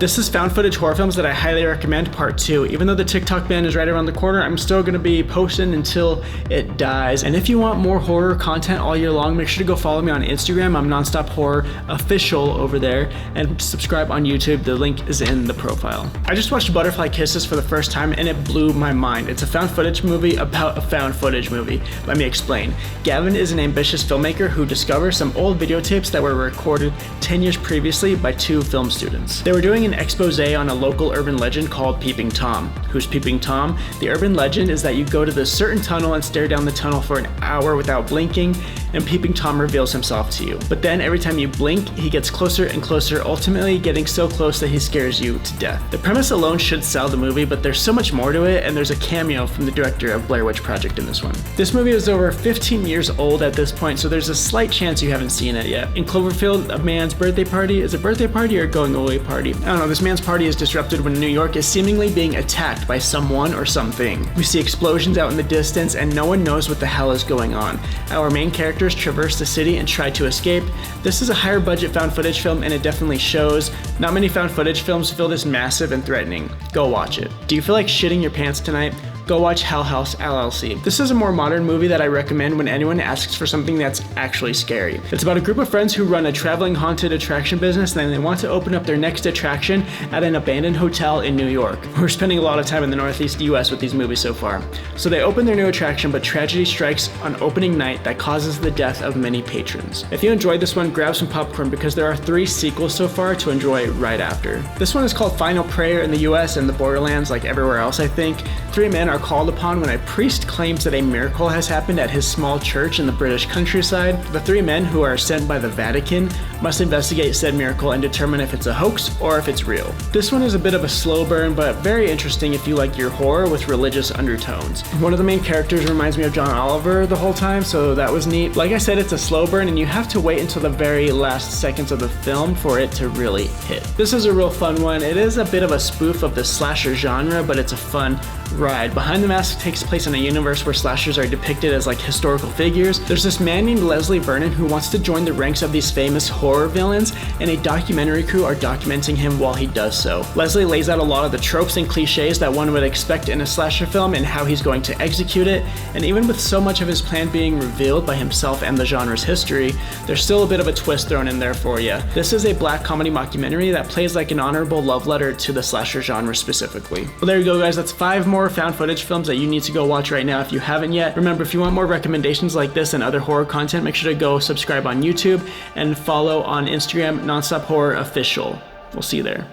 This is found footage horror films that I highly recommend part 2. Even though the TikTok ban is right around the corner, I'm still going to be posting until it dies. And if you want more horror content all year long, make sure to go follow me on Instagram. I'm Nonstop Horror Official over there, and subscribe on YouTube. The link is in the profile. I just watched Butterfly Kisses for the first time and it blew my mind. It's a found footage movie about a found footage movie. Let me explain. Gavin is an ambitious filmmaker who discovers some old videotapes that were recorded 10 years previously by 2 film students. They were doing an expose on a local urban legend called Peeping Tom. Who's Peeping Tom? The urban legend is that you go to this certain tunnel and stare down the tunnel for an hour without blinking, and Peeping Tom reveals himself to you. But then every time you blink, he gets closer and closer, ultimately getting so close that he scares you to death. The premise alone should sell the movie, but there's so much more to it, and there's a cameo from the director of Blair Witch Project in this one. This movie is over 15 years old at this point, so there's a slight chance you haven't seen it yet. In Cloverfield, a man's birthday party, is it birthday party or going away party? I don't know, this man's party is disrupted when New York is seemingly being attacked by someone or something. We see explosions out in the distance and no one knows what the hell is going on. Our main characters traverse the city and try to escape. This is a higher budget found footage film and it definitely shows. Not many found footage films feel this massive and threatening. Go watch it. Do you feel like shitting your pants tonight? Go watch Hell House LLC. This is a more modern movie that I recommend when anyone asks for something that's actually scary. It's about a group of friends who run a traveling haunted attraction business and they want to open up their next attraction at an abandoned hotel in New York. We're spending a lot of time in the Northeast US with these movies so far. So they open their new attraction, but tragedy strikes on opening night that causes the death of many patrons. If you enjoyed this one, grab some popcorn because there are 3 sequels so far to enjoy right after. This one is called Final Prayer in the US and the Borderlands, like everywhere else I think. 3 men are called upon when a priest claims that a miracle has happened at his small church in the British countryside. The 3 men, who are sent by the Vatican, must investigate said miracle and determine if it's a hoax or if it's real. This one is a bit of a slow burn, but very interesting if you like your horror with religious undertones. One of the main characters reminds me of John Oliver the whole time, so that was neat. Like I said, it's a slow burn and you have to wait until the very last seconds of the film for it to really hit. This is a real fun one. It is a bit of a spoof of the slasher genre, but it's a fun ride. Behind the Mask takes place in a universe where slashers are depicted as like historical figures. There's this man named Leslie Vernon who wants to join the ranks of these famous horror villains, and a documentary crew are documenting him while he does so. Leslie lays out a lot of the tropes and cliches that one would expect in a slasher film and how he's going to execute it, and even with so much of his plan being revealed by himself and the genre's history, there's still a bit of a twist thrown in there for you. This is a black comedy mockumentary that plays like an honorable love letter to the slasher genre specifically. Well, there you go guys, that's 5 more found footage films that you need to go watch right now if you haven't yet. Remember, if you want more recommendations like this and other horror content, make sure to go subscribe on YouTube and follow on Instagram, Nonstop Horror Official. We'll see you there.